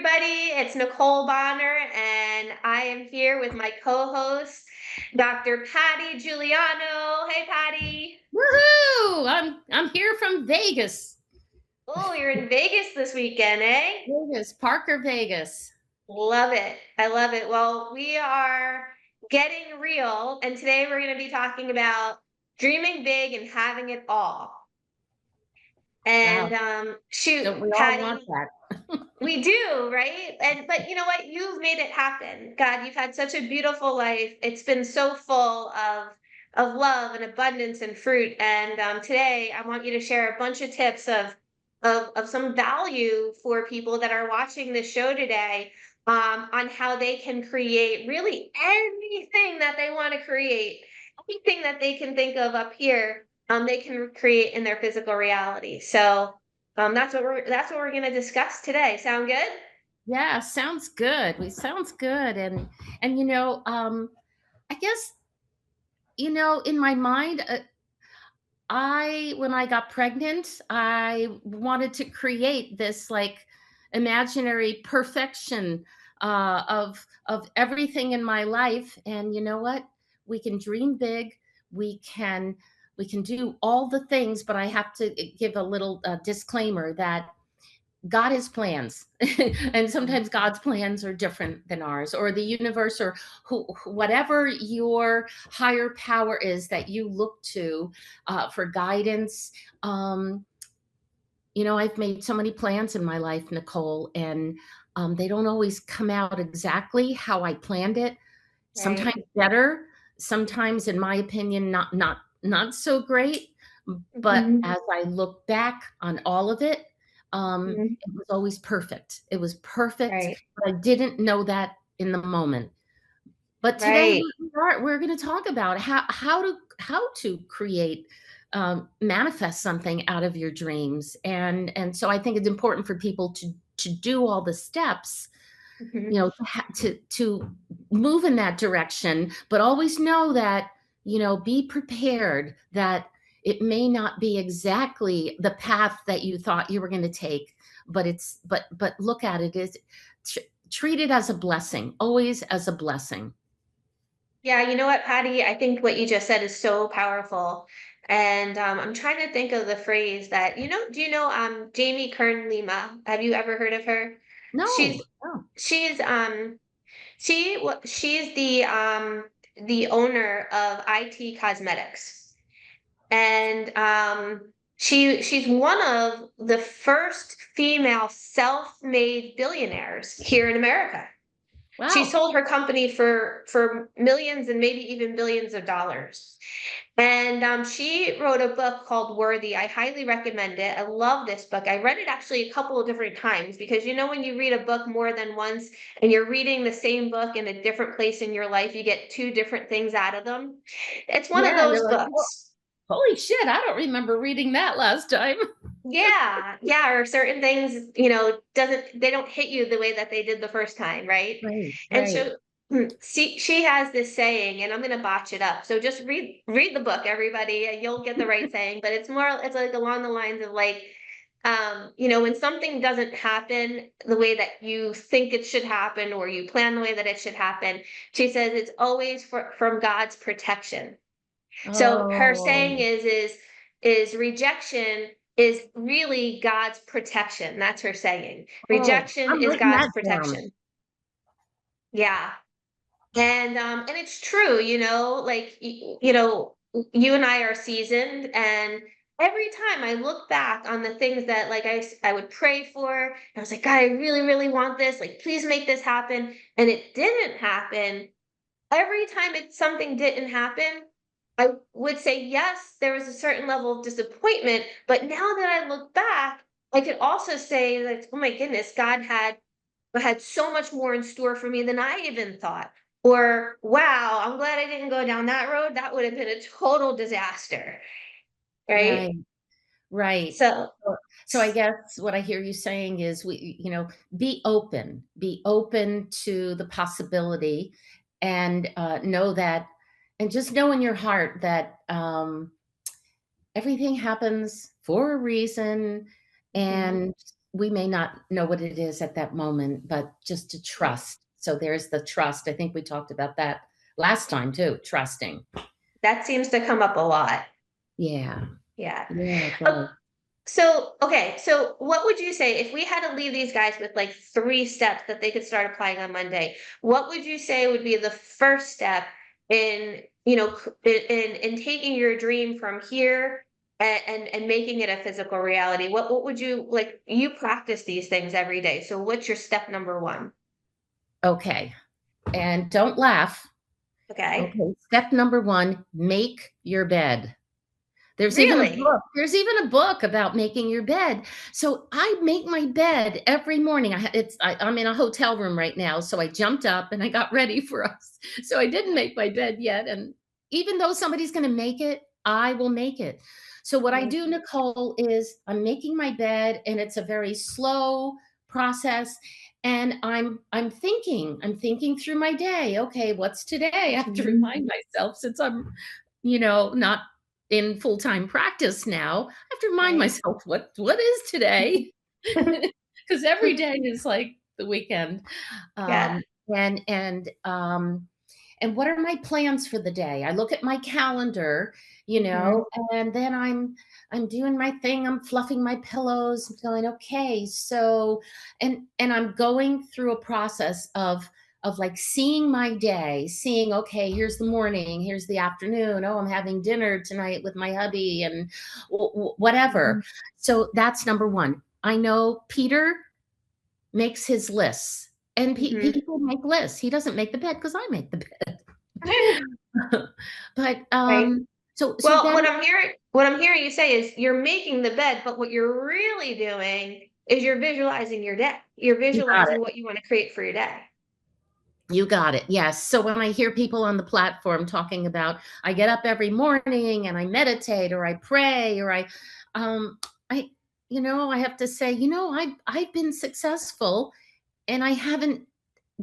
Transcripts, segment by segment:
everybody. It's Nicole Bonner, and I am here with my co-host, Dr. Patty Giuliano. Hey, Patty. Woohoo! I'm here from Vegas. Oh, you're in Vegas this weekend, eh? Vegas, Parker, Vegas. Love it. I love it. Well, we are getting real, and today we're going to be talking about dreaming big and having it all. And Wow, don't we all want Patty, that? we do, right? But you know what? You've made it happen. God, you've had such a beautiful life. It's been so full of love and abundance and fruit. And today, I want you to share a bunch of tips of some value for people that are watching this show today, on how they can create really anything that they want to create, anything that they can think of up here. They can create in their physical reality. So that's what we're going to discuss today. Sound good? Yeah, sounds good. We sounds good. And I guess in my mind, I when I got pregnant, I wanted to create this like imaginary perfection of everything in my life. And you know what? We can dream big. We can we can do all the things, but I have to give a little disclaimer that God has plans, and sometimes God's plans are different than ours, or the universe, or whatever your higher power is that you look to for guidance. Um, I've made so many plans in my life, Nicole, and they don't always come out exactly how I planned it. Right. Sometimes better, sometimes, in my opinion, not so great. But Mhm. as I look back on all of it, Mhm. it was always perfect. It was perfect, Right. but I didn't know that in the moment. But today Right. we're going to talk about how to create, manifest something out of your dreams, and so I think it's important for people to do all the steps, Mhm. to move in that direction, but always know that, be prepared that it may not be exactly the path that you thought you were going to take, but look at it as tr- treat it as a blessing, always as a blessing. Yeah, you know what, Patty? I think what you just said is so powerful. And I'm trying to think of the phrase that, do you know Jamie Kern Lima? Have you ever heard of her? No, She's no. she's she's the owner of IT Cosmetics. And she's one of the first female self-made billionaires here in America. She Wow. sold her company for millions and maybe even billions of dollars. And she wrote a book called Worthy. I highly recommend it. I love this book. I read it actually a couple of different times because when you read a book more than once and you're reading the same book in a different place in your life, you get two different things out of them. It's one of Yeah, those you're like, "Oh, books. holy shit, I don't remember reading that last time." Yeah, yeah, or certain things, doesn't they don't hit you the way that they did the first time, right? Right, And right. so she has this saying, and I'm gonna botch it up. So just read the book, everybody, and you'll get the right saying. But it's like along the lines of like, when something doesn't happen the way that you think it should happen, or you plan the way that it should happen, she says it's always from God's protection. So her saying Oh, is rejection is really God's protection. That's her saying. oh, Rejection I'm is writing God's that down. protection. Yeah. And it's true, like you and I are seasoned, and every time I look back on the things that like I would pray for, and I was like, God, I really really want this, like please make this happen, and it didn't happen. Every time something didn't happen, I would say, yes, there was a certain level of disappointment. But now that I look back, I could also say that, oh my goodness, God had so much more in store for me than I even thought. Or, wow, I'm glad I didn't go down that road. That would have been a total disaster. Right. Right, right. So, So I guess what I hear you saying is be open to the possibility, and know that, and just know in your heart that everything happens for a reason, mhm, and we may not know what it is at that moment, but just to Right. trust. So there's the trust. I think we talked about that last time too, trusting. That seems to come up a lot. Yeah. Yeah. Yeah, it Uh, does. so, okay, so what would you say if we had to leave these guys with like 3 steps that they could start applying on Monday? What would you say would be the first step in, in taking your dream from here and making it a physical reality? What would you like? You practice these things every day. So what's your step number 1? Okay. And don't laugh. Okay. Okay. Step number 1, make your bed. Really? There's even a book about making your bed. So I make my bed every morning. I'm in a hotel room right now, so I jumped up and I got ready for us. So I didn't make my bed yet, and even though somebody's gonna make it, I will make it. So what I Mhm. do, Nicole, is I'm making my bed, and it's a very slow process, and I'm thinking through my day. Okay, what's today? I have to Mhm. remind myself since I'm, not in full-time practice now. I have to remind Right. myself what is today? Because every day is like the weekend. Yeah. Um, and what are my plans for the day? I look at my calendar, Mhm. and then I'm doing my thing. I'm fluffing my pillows. I'm going, okay, so and I'm going through a process of like seeing my day, seeing, okay, here's the morning, here's the afternoon. Oh, I'm having dinner tonight with my hubby and whatever. Mhm. So that's number one. I know Peter makes his lists, and Mhm. people make lists. He doesn't make the bed because I make the bed. But Right. so Well, then what I'm hearing you say is you're making the bed, but what you're really doing is you're visualizing your day. You're you got visualizing it. what you want to create for your day. You got it. Yes. So when I hear people on the platform talking about, I get up every morning and I meditate or I pray or um, I, I have to say, I've been successful and I haven't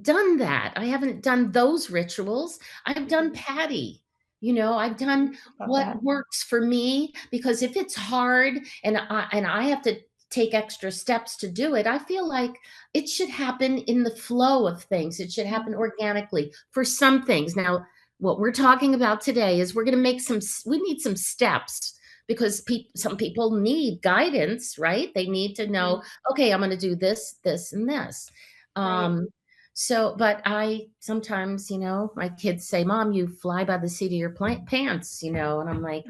done that. I haven't done those rituals. I've done Mhm. Patty. I've done Mhm. Love what that. works for me because if it's hard and I have to take extra steps to do it, I feel like it should happen in the flow of things. It should happen Mhm. organically for some things. Now, what we're talking about today is we're going to make we need some steps because some people need guidance, right? They need to know, Mhm. okay, I'm going to do this, this, and this. Right. Um, but I sometimes, my kids say, Mom, you fly by the seat of your pants, and I'm like,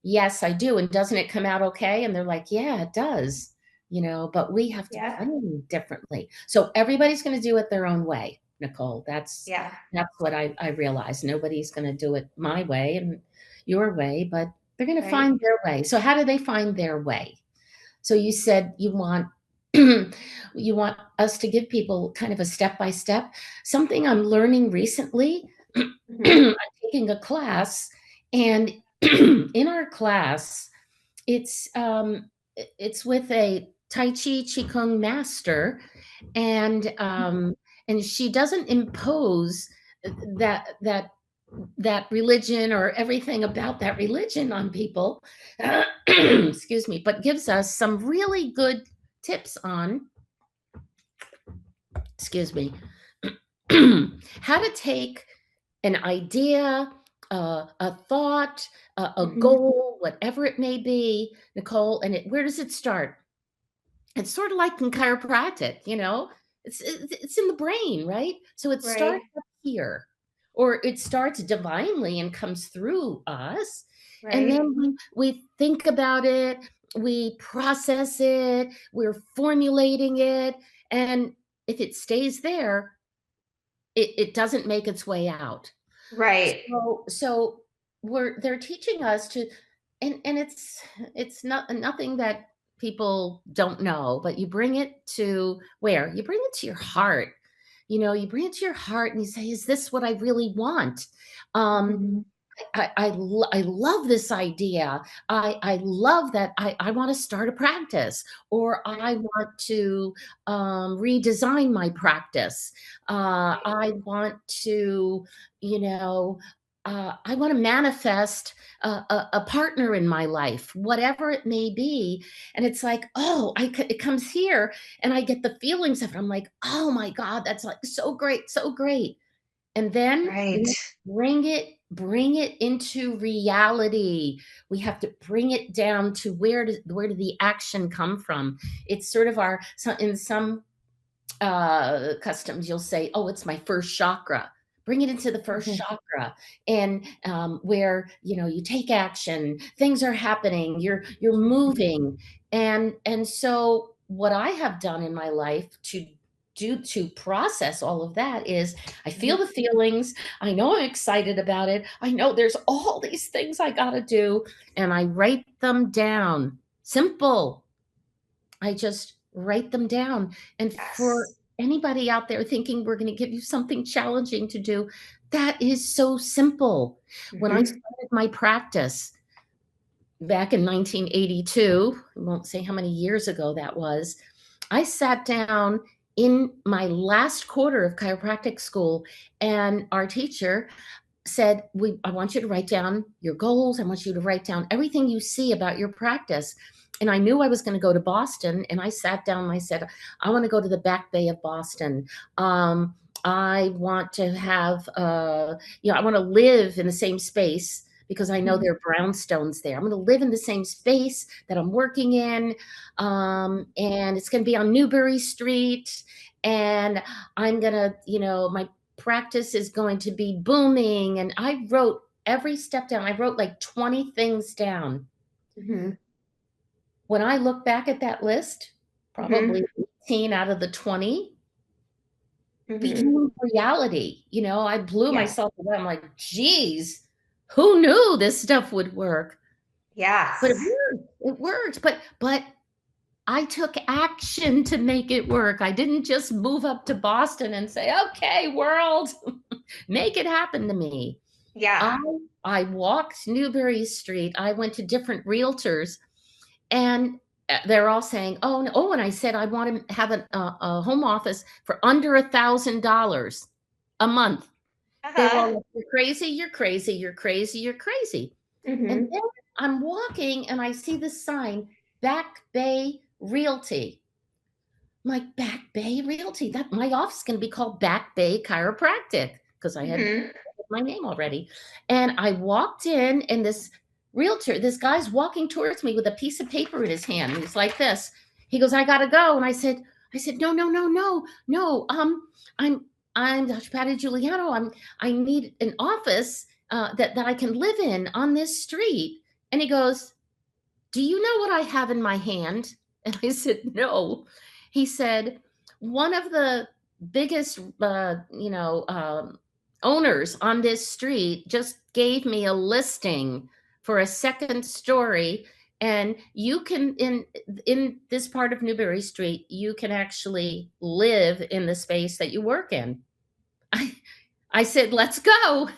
yes, I do. And doesn't it come out okay? And they're like, yeah, it does, but we have to Yeah. plan differently. So everybody's going to do it their own way, Nicole. Yeah. That's what I realize. Nobody's going to do it my way and your way, but they're going to Right. find their way. So how do they find their way? So you said you want you want us to give people kind of a step by step. Something I'm learning recently, Mhm. I'm taking a class, and in our class, it's it's with a Tai Chi Qigong master, and she doesn't impose that that that religion or everything about that religion on people, excuse me, but gives us some really good tips on, excuse me, how to take an idea, a thought, a Mhm. goal, whatever it may be, Nicole, and where does it start? It's sort of like in chiropractic, it's in the brain, right? So it Right. starts up here, or it starts divinely and comes through us, and Right. then we think about it, we process it, we're formulating it, and if it stays there, it doesn't make its way out. Right. So they're teaching us to, and it's not nothing that people don't know, but you bring it to where? You bring it to your heart. You bring it to your heart and you say, is this what I really want? Um, Mhm. I love this idea. I love that I want to start a practice, or I Right. want to redesign my practice. Right. I want to, you know, I want to manifest a partner in my life, whatever it may be. And it's like, oh, it comes here, and I get the feelings of it. I'm like, oh my God, that's like so great, so great. And then we Right. have to bring it into reality. We have to bring it down to where did the action come from? It's sort of our, so in some customs, you'll say, "Oh, it's my first chakra." Bring it into the first Mhm. chakra, and where you take action, things are happening, you're moving, and so what I have done in my life to process all of that is I feel Mhm. the feelings. I know I'm excited about it. I know there's all these things I got to do, and I write them down. Simple. I just write them down. And for Yes. anybody out there thinking we're going to give you something challenging to do, that is so simple. When I Mhm. started my practice back in 1982, I won't say how many years ago that was, I sat down in my last quarter of chiropractic school, and our teacher said, I want you to write down your goals. I want you to write down everything you see about your practice. And I knew I was going to go to Boston. And I sat down and I said, I want to go to the Back Bay of Boston. I want to have, I want to live in the same space because I know Mhm. there are brownstones there. I'm going to live in the same space that I'm working in. And it's going to be on Newbury Street. And I'm going to, my practice is going to be booming. And I wrote every step down. I wrote like 20 things down. Mhm. When I look back at that list, Mhm. probably 18 out of the 20 Mhm. became reality. I blew Yeah. myself away. I'm like, geez, who knew this stuff would work? But it Yes. worked. It worked. But I took action to make it work. I didn't just move up to Boston and say, okay, world, make it happen to me. I Yeah. I walked Newbury Street. I went to different realtors, and they're all saying, "Oh, no." Oh, and I said I want to have a home office for under $1,000 a month. They were all Uh-huh. like, "You're crazy. You're crazy. You're crazy. You're crazy." And Mhm. then I'm walking, and I see this sign, Back Bay Realty. I'm like, Back Bay Realty. That my office is going to be called Back Bay Chiropractic because I had Mhm. my name already. And I walked in, and this guy's walking towards me with a piece of paper in his hand. He's like this. He goes, I gotta go. And I said, no, no, no, no, no. I'm I'm Dr. Patty Giuliano. I need an office that I can live in on this street. And he goes, do you know what I have in my hand? And I said, no. He said, one of the biggest, owners on this street just gave me a listing for a second story. And you can, in this part of Newbury Street, you can actually live in the space that you work in. I, I said, let's go.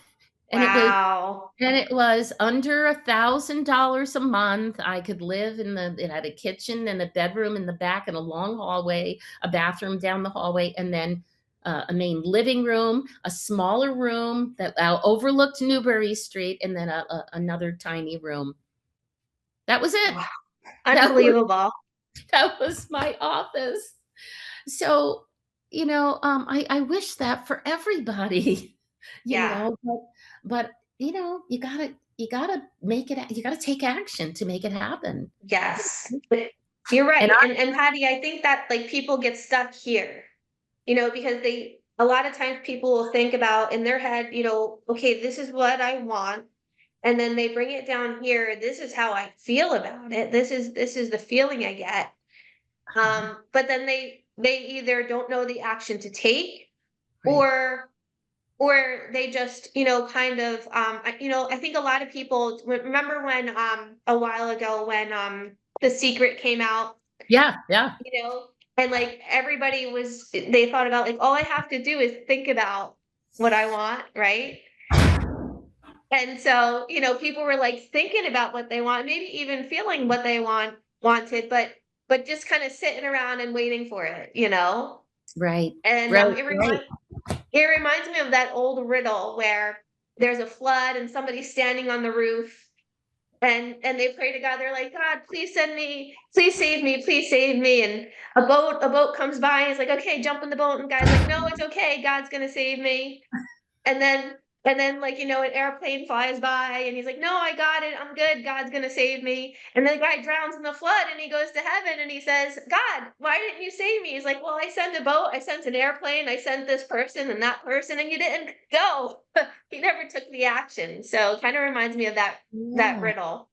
And Wow. it was under $1,000 a month. I could live it had a kitchen and a bedroom in the back and a long hallway, a bathroom down the hallway, and then a main living room, a smaller room that overlooked Newbury Street, and then another tiny room. That was it. Wow. That was Unbelievable. that was my office. So, I wish that for everybody, Yeah. but you gotta make it. You gotta take action to make it happen. Yes. But you're And right. And Patty, I think that like people get stuck here, because a lot of times people will think about in their head, okay, this is what I want. And then they bring it down here. This is how I feel about it. This is the feeling I get. But then they either don't know the action to take, right, or they just, kind of, I think a lot of people remember when a while ago when The Secret came out, yeah, yeah, and like everybody they thought about like all I have to do is think about what I want, right? And so, people were like thinking about what they want, maybe even feeling what they wanted, but just kind of sitting around and waiting for it. right, And right, right, it reminds me of that old riddle where there's a flood and somebody's standing on the roof, and they pray to God. They're like, God, please send me, please save me. And a boat comes by and it's like, okay, jump in the boat. And guy's like, no, it's okay. God's gonna save me. And then like, an airplane flies by and he's like, no, I got it. I'm good. God's gonna save me. And then the guy drowns in the flood and he goes to heaven and he says, God, why didn't you save me? He's like, well, I sent a boat, I sent an airplane, I sent this person and that person, and you didn't go. He never took the action. So it kind of reminds me of that Yeah. riddle.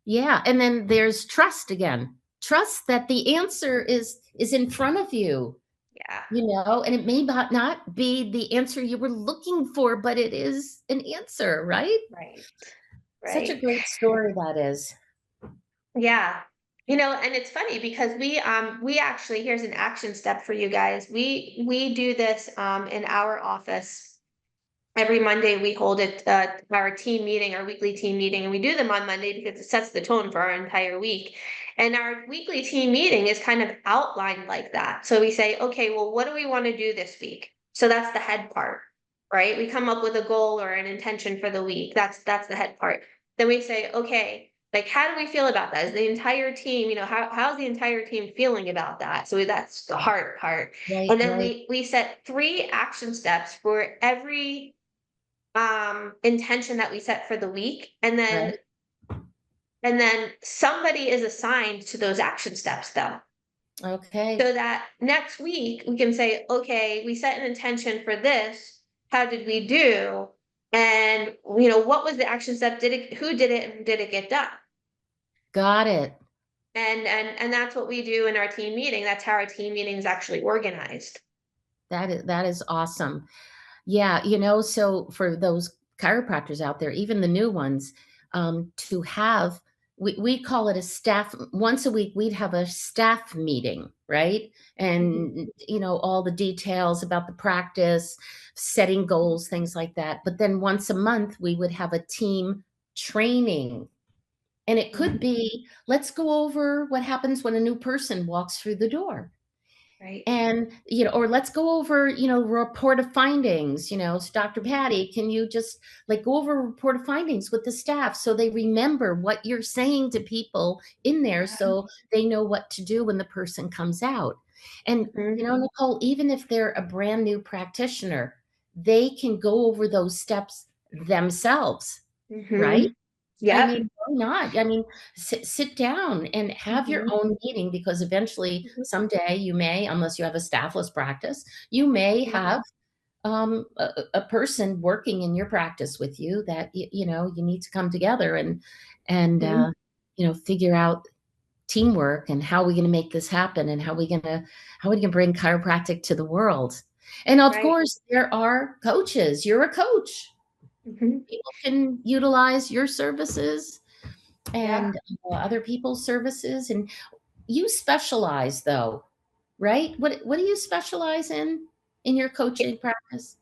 Yeah, and then there's trust again. Trust that the answer is in front of you, Yeah. and it may not be the answer you were looking for, but it is an answer, right? Right. Such a Right. great story that is. Yeah. And it's funny because we actually, here's an action step for you guys. We do this in our office. Every Monday we hold it our team meeting, our weekly team meeting, and we do them on Monday because it sets the tone for our entire week. And our weekly team meeting is kind of outlined like that. So we say, okay, well, what do we want to do this week? So that's the head part, right? We come up with a goal or an intention for the week. That's the head part. Then we say, okay, like how do we feel about that? Is the entire team, how's the entire team feeling about that? So that's the heart part. Right, And then right, we set 3 action steps for every intention that we set for the week, and right. then somebody is assigned to those action steps though, Okay. so that next week we can say, okay, we set an intention for this, how did we do, and what was the action step, who did it, and did it get done? Got it. And that's what we do in our team meeting. That's how our team meeting is actually organized. That is awesome. Yeah, so for those chiropractors out there, even the new ones, to have we call it a staff once a week, we'd have a staff meeting, right? Mhm. And all the details about the practice, setting goals, things like that. But then once a month, we would have a team training. And it could Mhm. be, let's go over what happens when a new person walks through the door. Right. And, or let's go over, report of findings, so Dr. Patty, can you just like go over a report of findings with the staff so they remember what you're saying to people in there Yeah. so they know what to do when the person comes out. And, Mhm. Nicole, even if they're a brand new practitioner, they can go over those steps themselves, right? Mhm. I Yep. mean, why not? I mean, sit down and have your Mhm. own meeting because eventually, Mhm. someday, you may, unless you have a staffless practice, you may Yep. have a person working in your practice with you that you need to come together and Mhm. figure out teamwork and how we're going to make this happen and how we can bring chiropractic to the worl. And of Right. course, there are coaches. You're a coach. Mhm. People can utilize your services Yeah. and other people's services. And you specialize, though, right? What do you specialize in your coaching practice?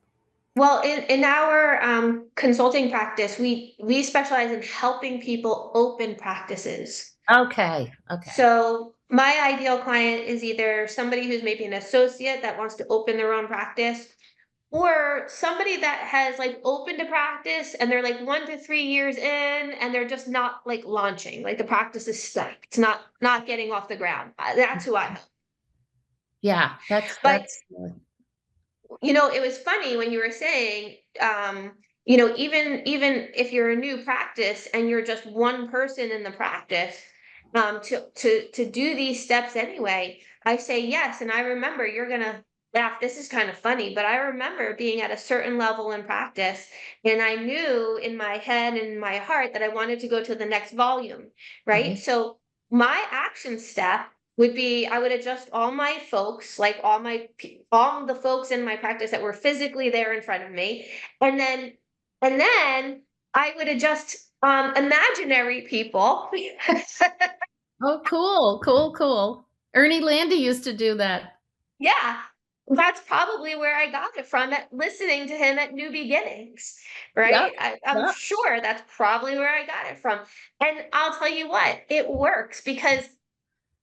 Well, in our consulting practice, we specialize in helping people open practices. Okay, okay. So my ideal client is either somebody who's maybe an associate that wants to open their own practice, or somebody that has like opened a practice and they're like 1 to 3 years in and they're just not like launching, like the practice is stuck. It's not getting off the ground. That's who I help. Yeah, that's But that's it was funny when you were saying, even if you're a new practice and you're just one person in the practice, to do these steps anyway, I say yes. And I remember, you're gonna laugh. This is kind of funny, but I remember being at a certain level in practice, and I knew in my head and in my heart that I wanted to go to the next volume, right? mhm. So my action step would be, I would adjust all my folks, like all the folks in my practice that were physically there in front of me, and then I would adjust imaginary people. Oh, cool, cool, cool. Ernie Landy used to do that. Yeah, that's probably where I got it from, at listening to him at New Beginnings, Yep, right? I'm yep. sure that's probably where I got it from. And I'll tell you what, it works because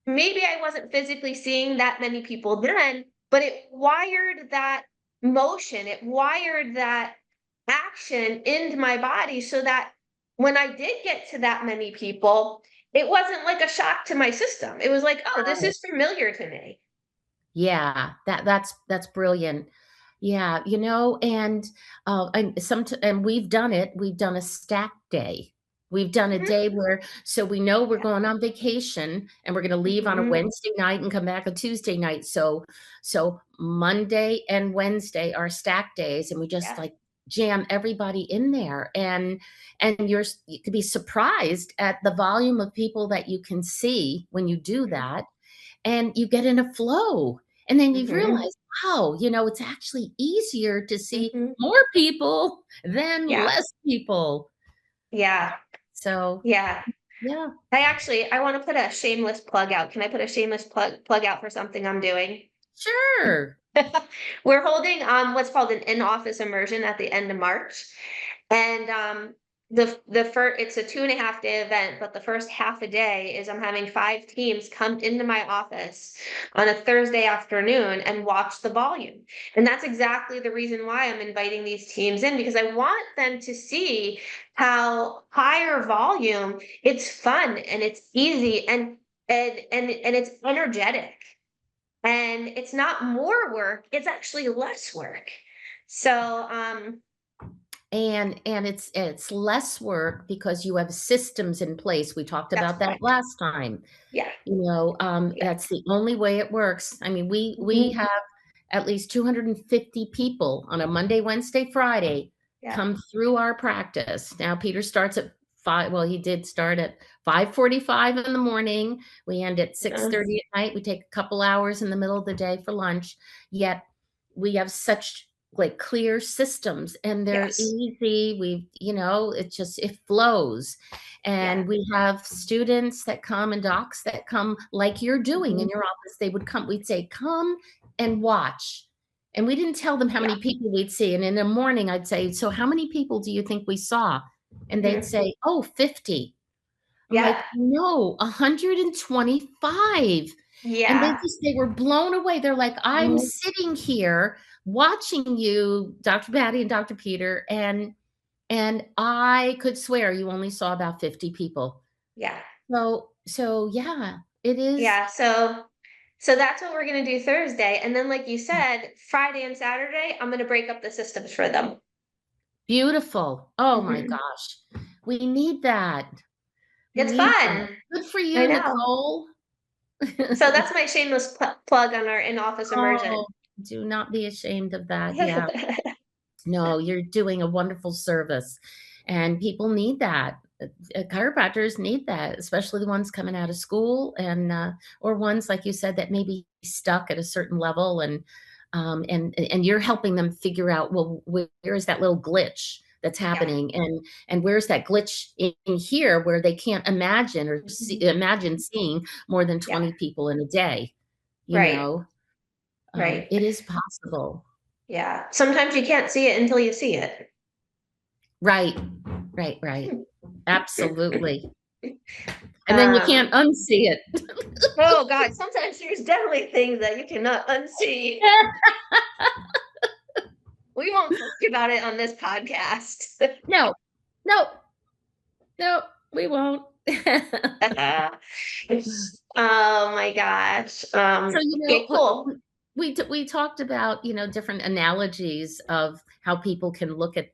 maybe I wasn't physically seeing that many people then, but it wired that motion. It wired action into my body so that when I did get to that many people, it wasn't like a shock to my system. It was like, oh, this Right. is familiar to me. Yeah, that's brilliant. Yeah, and we've done it. We've done a stack day. We've done a Mhm. day where so we know we're Yeah. going on vacation and we're gonna leave on a Mhm. Wednesday night and come back a Tuesday night. So Monday and Wednesday are stack days, and we just Yeah. like jam everybody in there. And you could be surprised at the volume of people that you can see when you do Mhm. that, and you get in a flow. And then you Mhm. realize, wow, it's actually easier to see Mhm. more people than Yeah. less people. Yeah. So, Yeah. yeah, I want to put a shameless plug out. Can I put a shameless plug out for something I'm doing? sure. We're holding what's called an in-office immersion at the end of March. And the first it's a 2.5 day event, but the first half a day is I'm having 5 teams come into my office on a Thursday afternoon and watch the volume. And that's exactly the reason why I'm inviting these teams in, because I want them to see how higher volume, it's fun and it's easy and it's energetic. And it's not more work, it's actually less work. So And it's less work because you have systems in place. We talked that's about that correct. last time. Yeah. Yeah. That's the only way it works. I mean, we Mhm. have at least 250 people on a Monday, Wednesday, Friday Yeah. come through our practice. Now Peter starts at 5, well, he did start at 5:45 in the morning. We end at Uh, 6:30 at night. We take a couple hours in the middle of the day for lunch. Yet we have such like clear systems and they're yes. easy. It flows. Yeah. And we have students that come and docs that come like you're doing in Mhm. your office. We'd say, come and watch. And we didn't tell them how Yeah. many people we'd see. And in the morning, I'd say, so how many people do you think we saw? And they'd Mhm. say, oh, 50. I'm Yeah. like, no, 125. And Yeah. they were blown away. They're like, I'm Mhm. sitting here watching you, Dr. Patty and Dr. Peter, and I could swear you only saw about 50 people. Yeah. So yeah, it is Yeah. So that's what we're gonna do Thursday. And then like you said, Friday and Saturday, I'm gonna break up the systems for them. beautiful. Oh my Mhm. gosh. We need that. We It's need that. fun. Good for I you, know. Nicole. So that's my shameless plug on our in-office immersion. Oh, do not be ashamed of that. Yeah. No, you're doing a wonderful service, and people need that. Chiropractors need that, especially the ones coming out of school or ones, like you said, that may be stuck at a certain level, and you're helping them figure out, well, where is that little glitch that's Yeah. happening, and where's that glitch in here where they can't Mhm. imagine seeing more than Yeah. 20 people in a day, you Right. know? Right. It is possible. Yeah. Sometimes you can't see it until you see it. Right. Right, right. Absolutely. And then you can't Um, unsee it. oh God, sometimes there's definitely things that you cannot unsee. We won't talk about it on this podcast. No. No. No, we won't. Oh my gosh. So, Okay, cool. we talked about, different analogies of how people can look at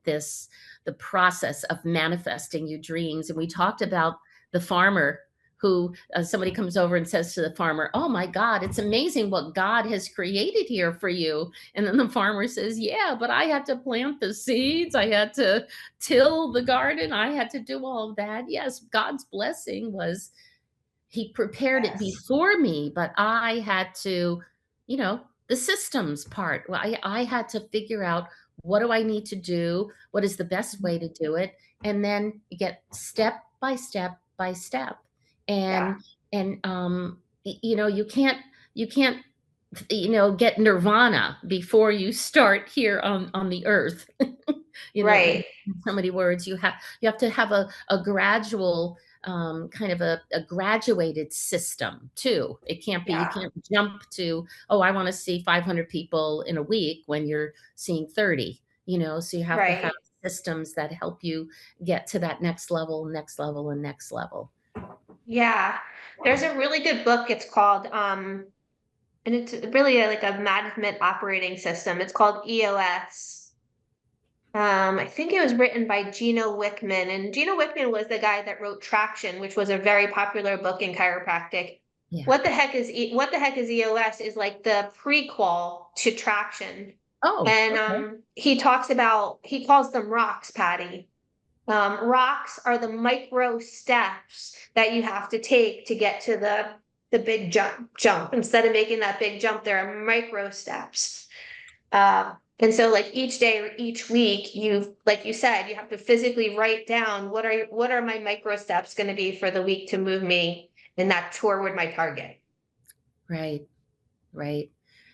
this, the process of manifesting your dreams, and we talked about the farmer who somebody comes over and says to the farmer, "Oh my God, it's amazing what God has created here for you." And then the farmer says, "Yeah, but I had to plant the seeds, I had to till the garden, I had to do all of that." Yes, God's blessing was he prepared it Yes. before me, but I had to, the systems part. Well, I had to figure out, what do I need to do? What is the best Mhm. way to do it? And then get step by step by step. Yeah. And you can't get nirvana before you start here on the earth. In Right. so many words, you have to have a gradual, kind of a graduated system too. It can't be, you Yeah. can't jump to, oh, I want to see 500 people in a week when you're seeing 30. so you have to have Right. systems that help you get to that next level, next level, and next level. Yeah. There's a really good book. It's called, and it's really like a management operating system. It's called EOS. I think it was written by Gino Wickman, and Gino Wickman was the guy that wrote Traction, which was a very popular book in chiropractic. Yeah. What the heck is EOS is like the prequel to Traction. Oh, And okay. he calls them rocks, Patty. Rocks are the micro steps that you have to take to get to the big jump. Instead of making that big jump, there are micro steps. And so like each day or each week, like you said, you have to physically write down what are my micro steps going to be for the week to move me in that toward my target. Right. Right.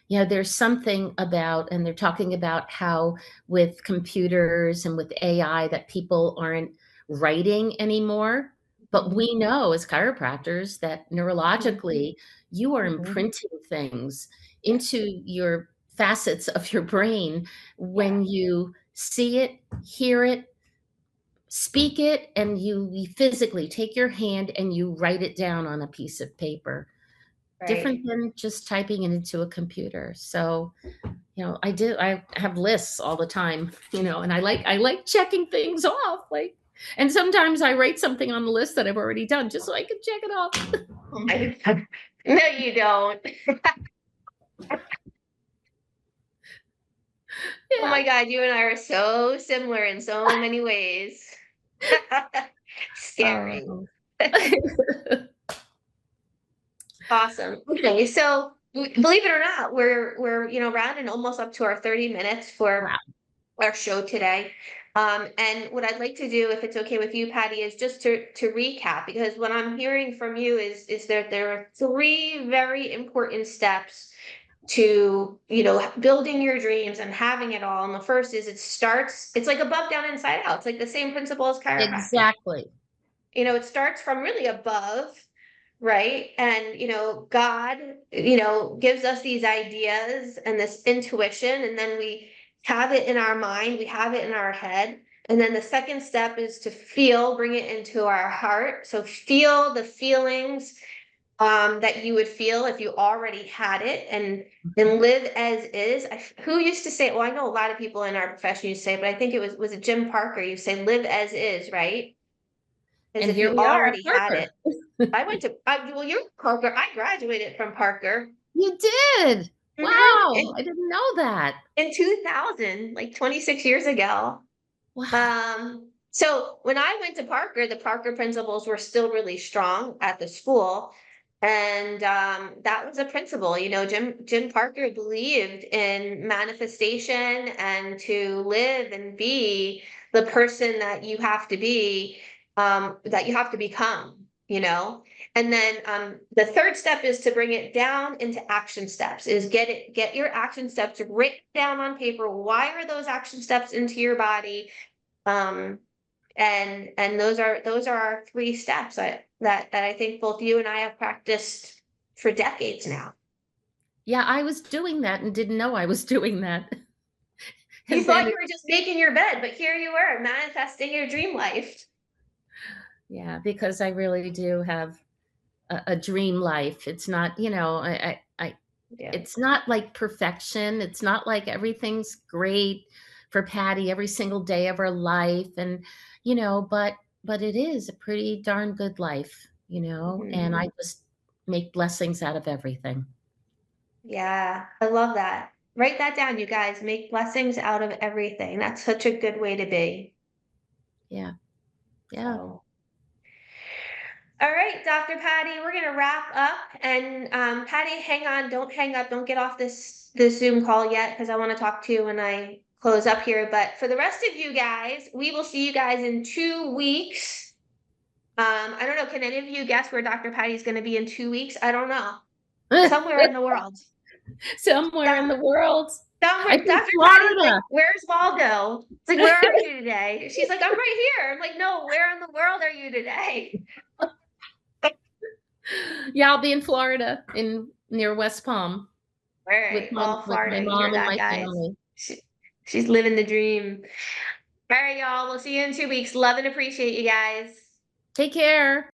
There's something about, and they're talking about how with computers and with AI that people aren't writing anymore. But Mhm, we know as chiropractors that mhm, neurologically, you are mhm. imprinting things Yes. into your facets of your brain Yeah. when you see it, hear it, speak it, and you physically take your hand and you write it down on a piece of paper, different Right. than just typing it into a computer. So, I have lists all the time, and I like checking things off, like, and sometimes I write something on the list that I've already done just so I can check it off. Oh my God. No, you don't. Oh Yeah. my God, you and I are so similar in so many ways. Scary. Oh. Awesome. Okay, so believe it or not, we're rounding almost up to our 30 minutes for Wow. our show today. And what I'd like to do, if it's okay with you, Patty, is just to recap, because what I'm hearing from you is that there are three very important steps to, building your dreams and having it all. And the first is it's like above, down, inside out. It's like the same principle as chiropractic. Exactly. It starts from really above, right? And, God, gives us these ideas and this intuition, and then we have it in our mind, we have it in our head. And then the second step is to bring it into our heart. So feel the feelings that you would feel if you already had it, and live as is. Who used to say, well, I know a lot of people in our profession used to say, but I think was it Jim Parker? You say live as is, right? As And if here you we are at already had Parker. it. Well, you're Parker. I graduated from Parker. You did. Wow, In, I didn't know that. in 2000, like 26 years ago. Wow. So when I went to Parker, the Parker principles were still really strong at the school. And that was a principle. Jim Parker believed in manifestation and to live and be the person that you have to be, that you have to become. And then the third step is to bring it down into action steps, is get your action steps written down on paper. Wire those action steps into your body. Um, and those are our three steps that I think both you and I have practiced for decades now. Yeah, I was doing that and didn't know I was doing that. You And then thought you were just making your bed, but here you were manifesting your dream life. yeah, because I really do have a dream life. It's not, Yeah. it's not like perfection. It's not like everything's great for Patty every single day of her life. And, but it is a pretty darn good life, and Mhm. I just make blessings out of everything. Yeah, I love that. Write that down, you guys. Make blessings out of everything. That's such a good way to be. Yeah. Yeah. So. All right, Dr. Patty, we're gonna wrap up. And Patty, hang on, don't hang up, don't get off this Zoom call yet, because I want to talk to you when I close up here. But for the rest of you guys, we will see you guys in 2 weeks. I don't know, can any of you guess where Dr. Patty's gonna be in 2 weeks? I don't know. Somewhere in the world. Somewhere in Doc- the world. I Somewhere, think Dr. Patty's like, Florida. where's Waldo? It's like, where are you today? She's like, I'm right here. I'm like, no, where in the world are you today? Yeah, I'll be in Florida in near West Palm All with right. my Well, with my Florida, you hear mom and that, my guys? family. She's living the dream. All right, y'all. We'll see you in 2 weeks. Love and appreciate you guys. Take care.